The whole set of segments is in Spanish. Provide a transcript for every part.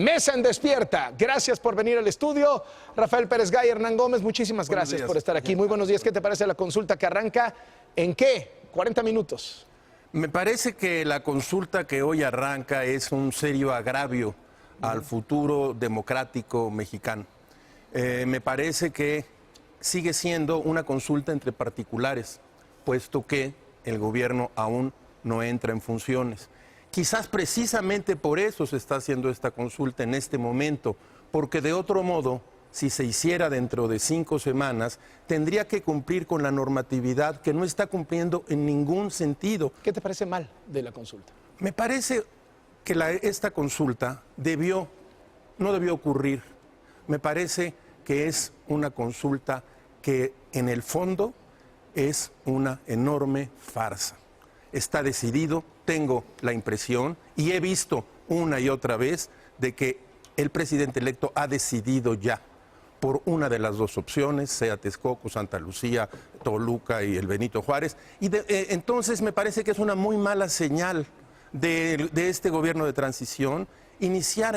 Mesa en Despierta. Gracias por venir al estudio. Rafael Pérez Gay, Hernán Gómez, muchísimas gracias por estar aquí. Muy buenos días. ¿Qué te parece la consulta que arranca? ¿En qué? 40 minutos. Me parece que la consulta que hoy arranca es un serio agravio al futuro democrático mexicano. Me parece que sigue siendo una consulta entre particulares, puesto que el gobierno aún no entra en funciones. Quizás precisamente por eso se está haciendo esta consulta en este momento, porque de otro modo, si se hiciera dentro de 5 semanas, tendría que cumplir con la normatividad que no está cumpliendo en ningún sentido. ¿Qué te parece mal de la consulta? Me parece que esta consulta no debió ocurrir. Me parece que es una consulta que en el fondo es una enorme farsa. Está decidido, tengo la impresión, y he visto una y otra vez de que el presidente electo ha decidido ya por una de las dos opciones, sea Texcoco, Santa Lucía, Toluca y el Benito Juárez. Entonces me parece que es una muy mala señal de este gobierno de transición iniciar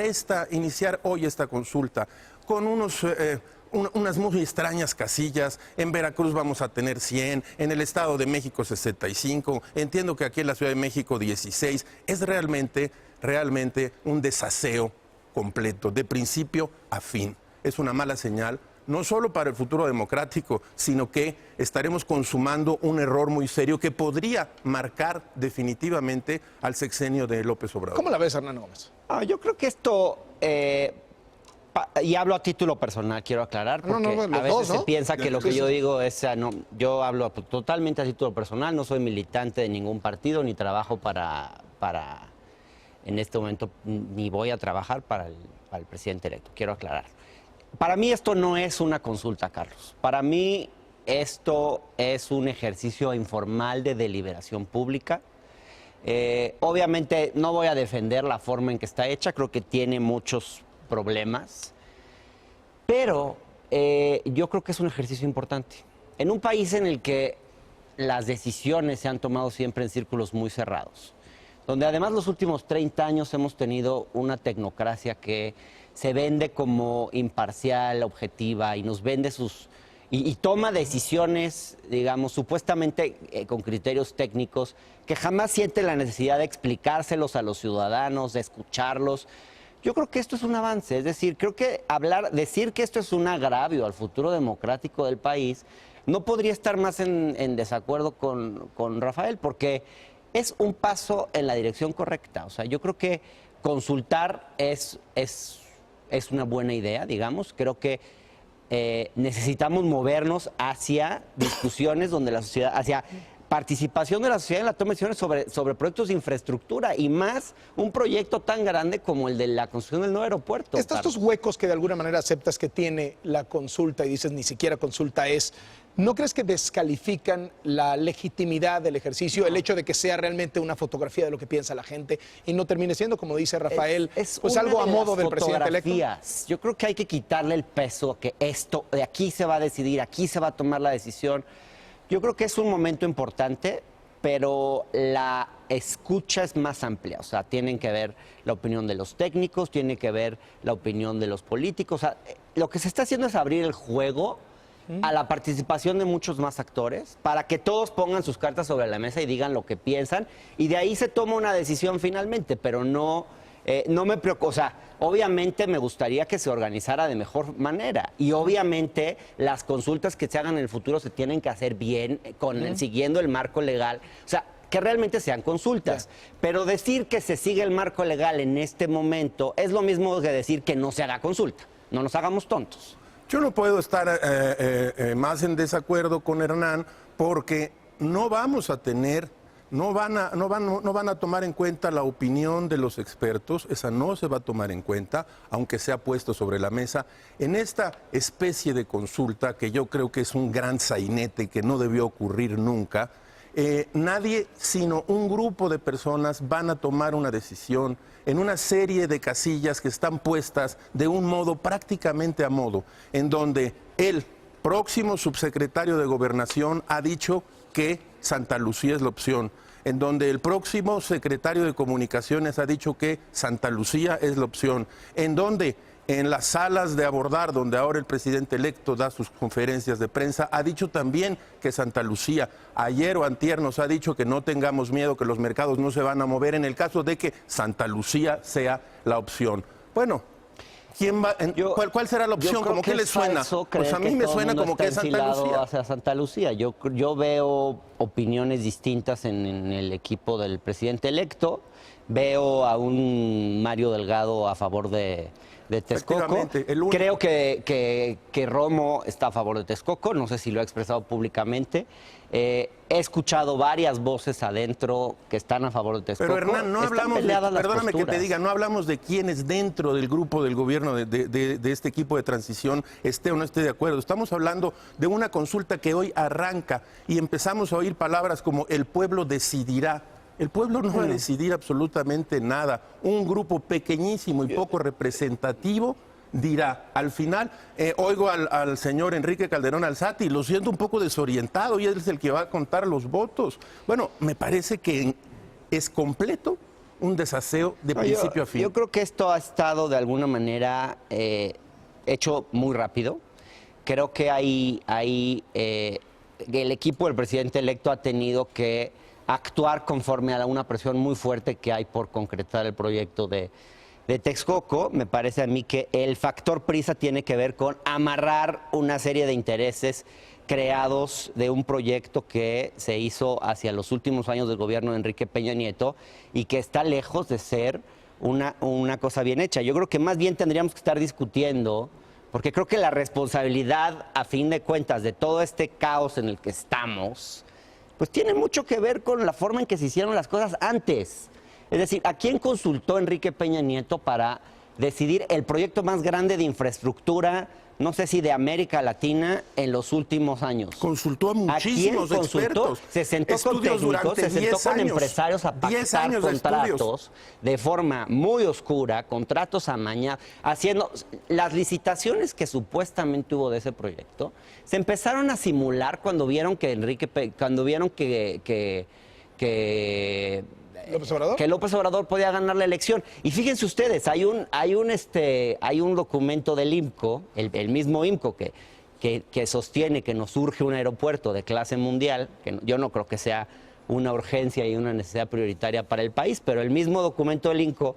hoy esta consulta con unas muy extrañas casillas. En Veracruz vamos a tener 100, en el Estado de México 65, entiendo que aquí en la Ciudad de México 16. Es realmente un desaseo completo, de principio a fin. Es una mala señal, no solo para el futuro democrático, sino que estaremos consumando un error muy serio que podría marcar definitivamente al sexenio de López Obrador. ¿Cómo la ves, Hernán Gómez? Yo creo que esto, y hablo a título personal, quiero aclarar, porque a veces se piensa que lo que yo digo es, yo hablo totalmente a título personal, no soy militante de ningún partido, ni trabajo en este momento, ni voy a trabajar para el presidente electo, quiero aclarar. Para mí esto no es una consulta, Carlos. Para mí esto es un ejercicio informal de deliberación pública. Obviamente no voy a defender la forma en que está hecha, creo que tiene muchos problemas, pero yo creo que es un ejercicio importante. En un país en el que las decisiones se han tomado siempre en círculos muy cerrados, donde además los últimos 30 años hemos tenido una tecnocracia que se vende como imparcial, objetiva, y nos vende y toma decisiones, digamos, supuestamente con criterios técnicos, que jamás siente la necesidad de explicárselos a los ciudadanos, de escucharlos. Yo creo que esto es un avance, es decir, creo que decir que esto es un agravio al futuro democrático del país, no podría estar más en desacuerdo con Rafael, porque es un paso en la dirección correcta. O sea, yo creo que consultar es una buena idea, digamos. Creo que necesitamos movernos hacia discusiones donde la sociedad, hacia participación de la sociedad en la toma de decisiones sobre proyectos de infraestructura, y más un proyecto tan grande como el de la construcción del nuevo aeropuerto. Estos huecos que de alguna manera aceptas que tiene la consulta y dices ni siquiera consulta es, ¿no crees que descalifican la legitimidad del ejercicio, el hecho de que sea realmente una fotografía de lo que piensa la gente y no termine siendo, como dice Rafael, pues algo a modo del presidente electo? Yo creo que hay que quitarle el peso, que esto, de aquí se va a decidir, aquí se va a tomar la decisión. Yo creo que es un momento importante, pero la escucha es más amplia. O sea, tienen que ver la opinión de los técnicos, tiene que ver la opinión de los políticos. O sea, lo que se está haciendo es abrir el juego a la participación de muchos más actores, para que todos pongan sus cartas sobre la mesa y digan lo que piensan, y de ahí se toma una decisión finalmente, pero no me preocupa. O sea, obviamente me gustaría que se organizara de mejor manera, y obviamente las consultas que se hagan en el futuro se tienen que hacer bien, siguiendo el marco legal. O sea, que realmente sean consultas. Pero decir que se sigue el marco legal en este momento es lo mismo que decir que no se haga consulta. No nos hagamos tontos. Yo no puedo estar más en desacuerdo con Hernán, porque no vamos a tener, no van a tomar en cuenta la opinión de los expertos. Esa no se va a tomar en cuenta, aunque sea puesto sobre la mesa. En esta especie de consulta, que yo creo que es un gran sainete que no debió ocurrir nunca, nadie sino un grupo de personas van a tomar una decisión en una serie de casillas que están puestas de un modo prácticamente a modo, en donde el próximo subsecretario de Gobernación ha dicho que Santa Lucía es la opción. en donde el próximo secretario de Comunicaciones ha dicho que Santa Lucía es la opción, en donde en las salas de abordar, donde ahora el presidente electo da sus conferencias de prensa, ha dicho también que Santa Lucía, ayer o antier nos ha dicho que no tengamos miedo, que los mercados no se van a mover en el caso de que Santa Lucía sea la opción. Bueno, ¿cuál será la opción? ¿Cómo que le suena? Pues a mí me suena como que es Santa Lucía. Hacia Santa Lucía. Yo veo opiniones distintas en el equipo del presidente electo. Veo a un Mario Delgado a favor de Texcoco. Creo que Romo está a favor de Texcoco, no sé si lo ha expresado públicamente. He escuchado varias voces adentro que están a favor de Texcoco. Pero Hernán, no hablamos perdóname que te diga, no hablamos de quiénes dentro del grupo del gobierno de este equipo de transición esté o no esté de acuerdo. Estamos hablando de una consulta que hoy arranca y empezamos a oír palabras como el pueblo decidirá. El pueblo no va a decidir absolutamente nada. Un grupo pequeñísimo y poco representativo dirá. Al final, oigo al señor Enrique Calderón Alzati, lo siento un poco desorientado y él es el que va a contar los votos. Bueno, me parece que es completo un desaseo de principio a fin. Yo creo que esto ha estado de alguna manera hecho muy rápido. Creo que el equipo del presidente electo ha tenido que actuar conforme a una presión muy fuerte que hay por concretar el proyecto de Texcoco. Me parece a mí que el factor prisa tiene que ver con amarrar una serie de intereses creados de un proyecto que se hizo hacia los últimos años del gobierno de Enrique Peña Nieto y que está lejos de ser una cosa bien hecha. Yo creo que más bien tendríamos que estar discutiendo, porque creo que la responsabilidad, a fin de cuentas, de todo este caos en el que estamos, pues tiene mucho que ver con la forma en que se hicieron las cosas antes. Es decir, ¿a quién consultó Enrique Peña Nieto para decidir el proyecto más grande de infraestructura, no sé si de América Latina, en los últimos años? Consultó a muchísimos expertos. Se sentó con técnicos, se sentó con empresarios a pactar contratos de forma muy oscura, contratos amañados, haciendo las licitaciones que supuestamente hubo de ese proyecto. Se empezaron a simular cuando vieron que López Obrador podía ganar la elección. Y fíjense ustedes, hay un documento del IMCO, el mismo IMCO que sostiene que nos urge un aeropuerto de clase mundial, que yo no creo que sea una urgencia y una necesidad prioritaria para el país, pero el mismo documento del IMCO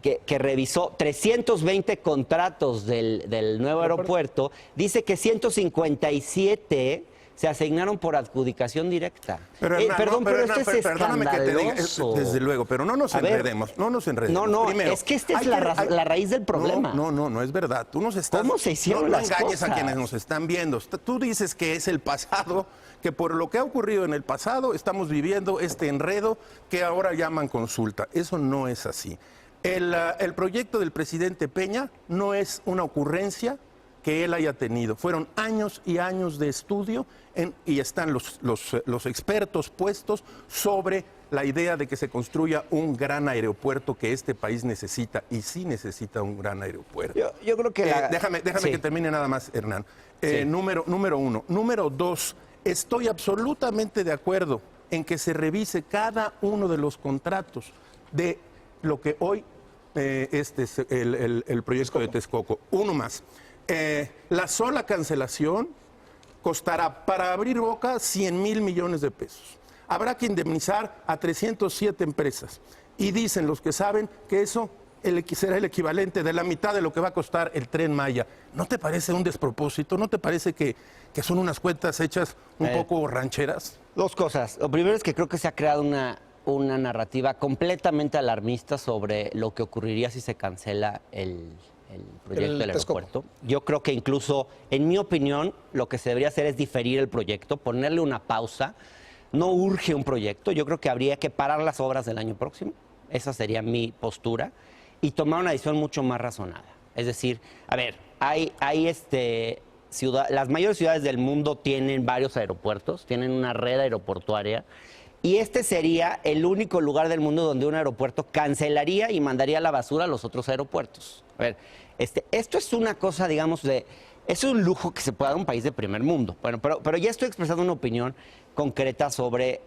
que revisó 320 contratos del nuevo aeropuerto, dice que 157 se asignaron por adjudicación directa. Pero esto es perdóname que te diga, desde luego, pero no nos enredemos. No, primero, es que esta es la raíz del problema. No es verdad. Tú nos estás... ¿Cómo se hicieron las cosas? No engañes a quienes nos están viendo. Tú dices que es el pasado, que por lo que ha ocurrido en el pasado estamos viviendo este enredo que ahora llaman consulta. Eso no es así. El proyecto del presidente Peña no es una ocurrencia que él haya tenido. Fueron años y años de estudio y están los expertos puestos sobre la idea de que se construya un gran aeropuerto que este país necesita, y sí necesita un gran aeropuerto. Yo creo que... Déjame que termine nada más, Hernán. Sí. Número uno. Número dos, estoy absolutamente de acuerdo en que se revise cada uno de los contratos de lo que hoy es el proyecto de Texcoco. Uno más. La sola cancelación costará para abrir boca 100,000 millones de pesos. Habrá que indemnizar a 307 empresas. Y dicen los que saben que eso será el equivalente de la mitad de lo que va a costar el Tren Maya. ¿No te parece un despropósito? ¿No te parece que son unas cuentas hechas un poco rancheras? Dos cosas. Lo primero es que creo que se ha creado una narrativa completamente alarmista sobre lo que ocurriría si se cancela el proyecto del aeropuerto. Yo creo que incluso, en mi opinión, lo que se debería hacer es diferir el proyecto, ponerle una pausa. No urge un proyecto, yo creo que habría que parar las obras del año próximo. Esa sería mi postura. Y tomar una decisión mucho más razonada. Es decir, a ver, las mayores ciudades del mundo tienen varios aeropuertos, tienen una red aeroportuaria. Y este sería el único lugar del mundo donde un aeropuerto cancelaría y mandaría a la basura a los otros aeropuertos. A ver, esto es una cosa, digamos, de es un lujo que se puede dar a un país de primer mundo. Bueno, pero ya estoy expresando una opinión concreta sobre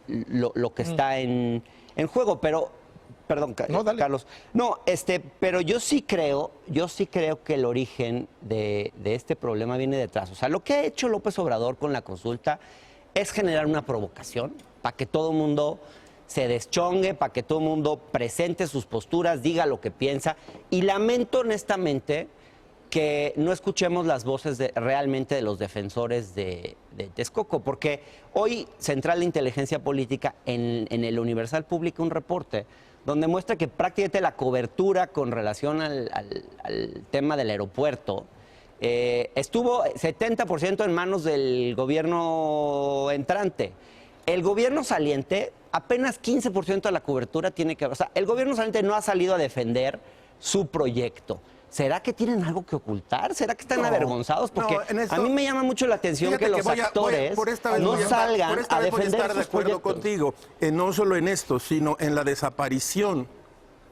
lo que está en juego, pero perdón, No, dale. Carlos. No, pero yo sí creo que el origen de este problema viene detrás. O sea, lo que ha hecho López Obrador con la consulta es generar una provocación para que todo el mundo se deschongue, para que todo el mundo presente sus posturas, diga lo que piensa. Y lamento honestamente que no escuchemos las voces realmente de los defensores de Texcoco, porque hoy Central de Inteligencia Política en el Universal publica un reporte donde muestra que prácticamente la cobertura con relación al tema del aeropuerto estuvo 70% en manos del gobierno entrante. El gobierno saliente, apenas 15% de la cobertura tiene que ver. O sea, el gobierno saliente no ha salido a defender su proyecto. ¿Será que tienen algo que ocultar? ¿Será que están avergonzados? Porque a mí me llama mucho la atención que los actores no salgan a defender sus proyectos. Contigo, no solo en esto, sino en la desaparición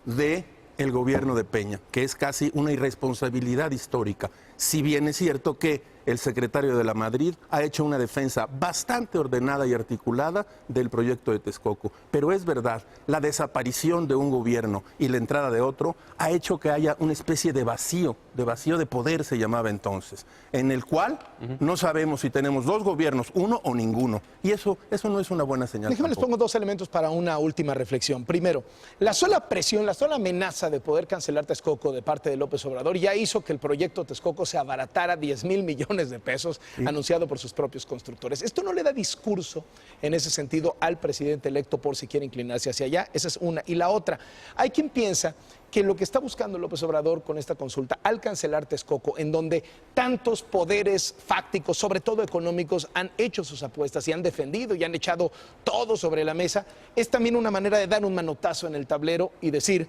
del gobierno de Peña, que es casi una irresponsabilidad histórica. Si bien es cierto que el secretario de la Madrid ha hecho una defensa bastante ordenada y articulada del proyecto de Texcoco. Pero es verdad, la desaparición de un gobierno y la entrada de otro ha hecho que haya una especie de vacío de poder se llamaba entonces, en el cual no sabemos si tenemos dos gobiernos, uno o ninguno. Y eso no es una buena señal. Déjenme les pongo dos elementos para una última reflexión. Primero, la sola presión, la sola amenaza de poder cancelar Texcoco de parte de López Obrador ya hizo que el proyecto Texcoco se abaratara 10,000 millones de pesos, anunciado por sus propios constructores. Esto no le da discurso en ese sentido al presidente electo por si quiere inclinarse hacia allá. Esa es una. Y la otra, hay quien piensa que lo que está buscando López Obrador con esta consulta, al cancelar Texcoco, en donde tantos poderes fácticos, sobre todo económicos, han hecho sus apuestas y han defendido y han echado todo sobre la mesa, es también una manera de dar un manotazo en el tablero y decir: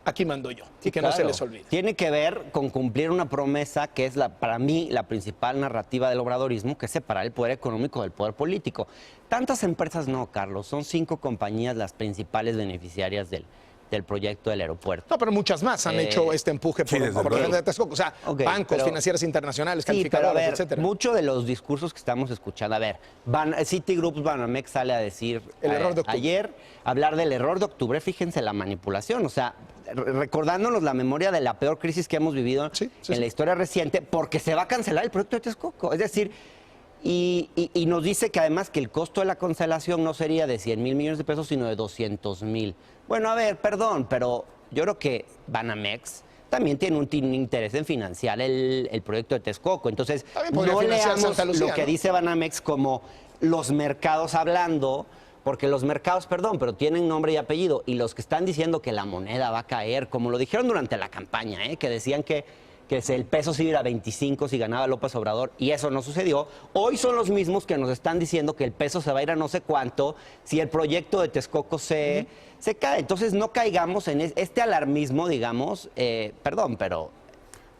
aquí mando yo, y que no se les olvide. Tiene que ver con cumplir una promesa que es, para mí, la principal narrativa del obradorismo, que es separar el poder económico del poder político. Tantas empresas no, Carlos, son 5 compañías las principales beneficiarias del proyecto del aeropuerto. No, pero muchas más han hecho este empuje por ejemplo, de Texcoco. O sea, bancos, financieras internacionales, calificadoras, etcétera. Muchos de los discursos que estamos escuchando, Citigroup, Banamex sale a decir ayer, hablar del error de octubre, fíjense la manipulación, o sea, recordándonos la memoria de la peor crisis que hemos vivido en la historia reciente, porque se va a cancelar el proyecto de Texcoco. Es decir, y nos dice que además que el costo de la cancelación no sería de 100,000 millones de pesos, sino de 200,000. Bueno, a ver, perdón, pero yo creo que Banamex también tiene un interés en financiar el proyecto de Texcoco. Entonces, no leamos lo que dice Banamex como los mercados hablando, porque los mercados, perdón, pero tienen nombre y apellido. Y los que están diciendo que la moneda va a caer, como lo dijeron durante la campaña, que decían que el peso se iba a 25 si ganaba López Obrador, y eso no sucedió. Hoy son los mismos que nos están diciendo que el peso se va a ir a no sé cuánto si el proyecto de Texcoco se cae. Entonces no caigamos en este alarmismo, digamos, perdón, pero...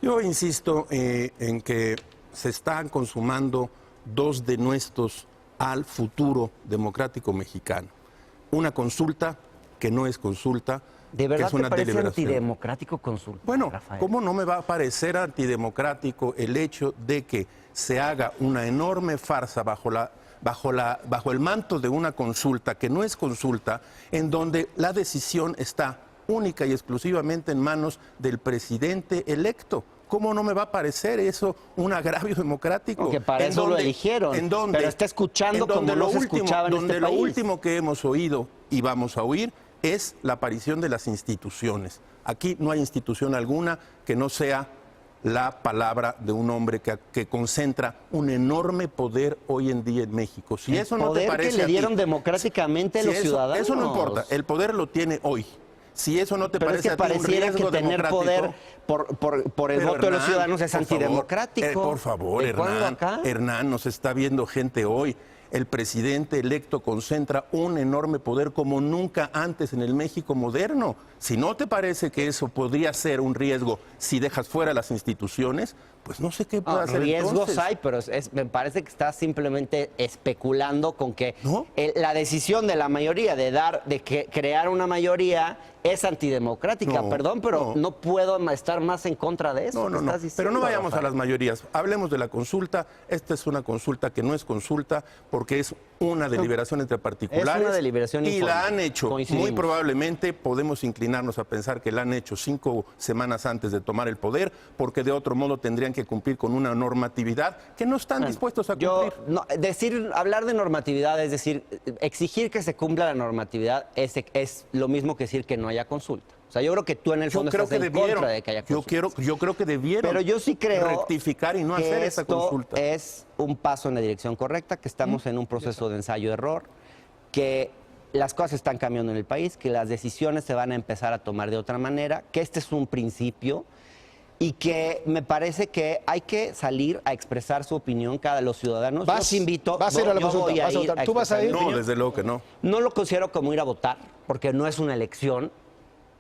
Yo insisto en que se están consumando dos denuestos al futuro democrático mexicano. Una consulta que no es consulta. ¿De verdad te parece antidemocrático consulta? Bueno, Rafael? ¿cómo no me va a parecer antidemocrático el hecho de que se haga una enorme farsa bajo el manto de una consulta que no es consulta, en donde la decisión está única y exclusivamente en manos del presidente electo? ¿Cómo no me va a parecer eso un agravio democrático? Porque para eso lo eligieron. Pero está escuchando como no se escuchaba en este país. Lo último que hemos oído y vamos a oír es la aparición de las instituciones. Aquí no hay institución alguna que no sea la palabra de un hombre que concentra un enorme poder hoy en día en México. Si eso no te parece, el poder que le dieron democráticamente los ciudadanos. Eso no importa, el poder lo tiene hoy. Si eso no te parece a ti un riesgo que tener poder por el voto de los ciudadanos es antidemocrático. Por favor, Hernán, nos está viendo gente hoy. El presidente electo concentra un enorme poder como nunca antes en el México moderno. Si no te parece que eso podría ser un riesgo si dejas fuera las instituciones, pues no sé qué puede hacer riesgos entonces. hay, pero me parece que estás simplemente especulando con que ¿No? la decisión de la mayoría de crear una mayoría es antidemocrática. No, Perdón, pero no puedo estar más en contra de eso. No. Pero no vayamos a las mayorías. Hablemos de la consulta. Esta es una consulta que no es consulta porque es una deliberación entre particulares. Es una deliberación y informe. la han hecho. Coincidimos. Muy probablemente podemos inclinarnos a pensar que la han hecho 5 semanas antes de tomar el poder, porque de otro modo tendrían que cumplir con una normatividad que no están dispuestos a cumplir. Hablar de normatividad, es decir, exigir que se cumpla la normatividad es lo mismo que decir que no haya consulta. O sea, yo creo que tú en el fondo estás en contra de que haya consulta. Yo creo que debieron Pero yo sí creo rectificar y no que hacer esa esto consulta. es un paso en la dirección correcta, que estamos en un proceso de ensayo-error, que las cosas están cambiando en el país, que las decisiones se van a empezar a tomar de otra manera, que este es un principio y que me parece que hay que salir a expresar su opinión cada los ciudadanos. Yo los invito. Vas a ir a la consulta, voy vas a votar. ¿Tú vas a ir? No, desde luego que no. No lo considero como ir a votar, porque no es una elección.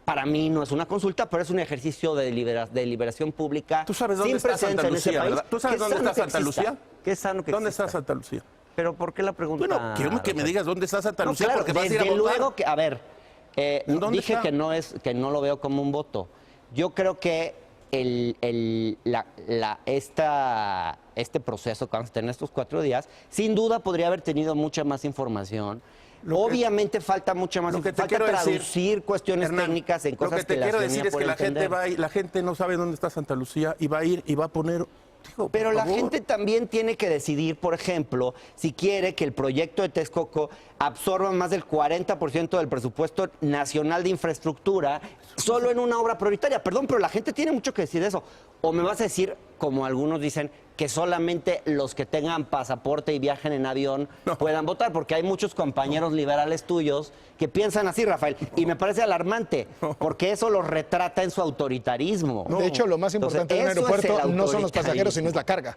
Para mí no es una consulta, pero es un ejercicio de deliberación pública. ¿Tú sabes dónde está Santa Lucía, verdad? ¿Tú sabes dónde está Santa Lucía? Qué sano que ¿Dónde exista. está Santa Lucía? Pero ¿por qué la pregunta? Bueno, quiero que me digas dónde está Santa No, Lucía, claro, porque vas a ir a desde votar. luego que, a ver, ¿Dónde dije está? que no lo veo como un voto. Yo creo que este proceso que vamos a tener estos 4 días, sin duda podría haber tenido mucha más información. Obviamente falta mucha más lo que te información, falta quiero traducir decir, cuestiones Hernán, técnicas en cosas lo que te la quiero ciudadanía decir es que puede la gente entender. va y la gente no sabe dónde está Santa Lucía y va a ir y va a poner. Digo, Pero por la favor. gente también tiene que decidir, por ejemplo, si quiere que el proyecto de Texcoco absorba más del 40% del presupuesto nacional de infraestructura solo en una obra prioritaria. Perdón, pero la gente tiene mucho que decir de eso. O me vas a decir, como algunos dicen, que solamente los que tengan pasaporte y viajen en avión puedan votar, porque hay muchos compañeros liberales tuyos que piensan así, Rafael, y me parece alarmante, porque eso los retrata en su autoritarismo. De hecho, lo más importante de un Entonces, eso es aeropuerto el no son los pasajeros, autoritarismo. sino es la carga.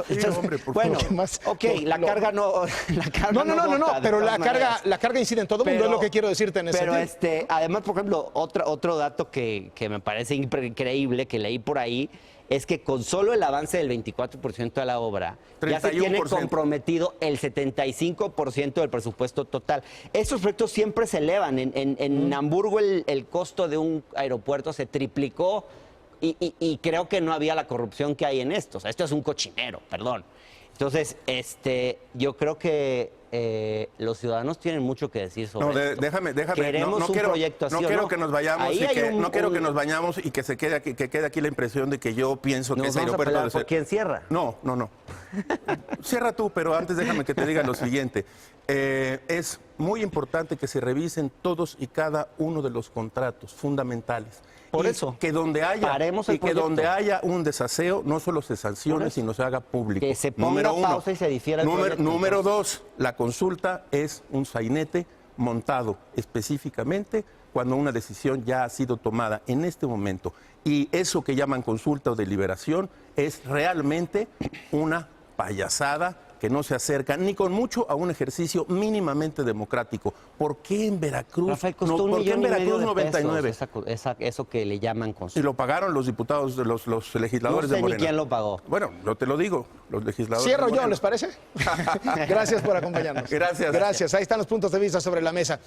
Sí, hombre, por Bueno, favor. Más- ok, la lo- carga no. La carga No, vota, de pero todas maneras. la carga incide en todo el mundo, es lo que quiero decirte en ese Pero sentido. además, por ejemplo, otro dato que me parece increíble, que leí por ahí, es que con solo el avance del 24% de la obra, ya se tiene 31%. comprometido el 75% del presupuesto total. Estos proyectos siempre se elevan. En Hamburgo el costo de un aeropuerto se triplicó y creo que no había la corrupción que hay en esto. O sea, esto es un cochinero, perdón. Entonces, yo creo que los ciudadanos tienen mucho que decir sobre No, esto. déjame. Queremos no un quiero, proyecto así, no ¿o quiero no? que nos vayamos Ahí y hay que, un- no quiero un- que nos vayamos y que quede aquí la impresión de que yo pienso que Nos ese vamos a aeropuerto pelear debe por ser. quién cierra. No. Cierra tú, pero antes déjame que te diga lo siguiente. Es muy importante que se revisen todos y cada uno de los contratos fundamentales. Por Y eso, que donde haya paremos el y que proyecto. donde haya un desaseo no solo se sancione, sino se haga público. Que se ponga Número uno. pausa y se difiera el proyecto, Número entonces. 2, la consulta es un sainete montado específicamente cuando una decisión ya ha sido tomada en este momento. Y eso que llaman consulta o deliberación es realmente una payasada que no se acerca ni con mucho a un ejercicio mínimamente democrático. ¿Por qué en Veracruz? Rafael, costó no, un ¿por qué millón en y medio Veracruz de 99? pesos, eso que le llaman Y consulta. lo pagaron los diputados, los legisladores No sé de ni Morena. quién lo pagó. Bueno, no te lo digo, los legisladores Cierro de yo, Morena. ¿les parece? Gracias por acompañarnos. Gracias. Gracias. Ahí están los puntos de vista sobre la mesa.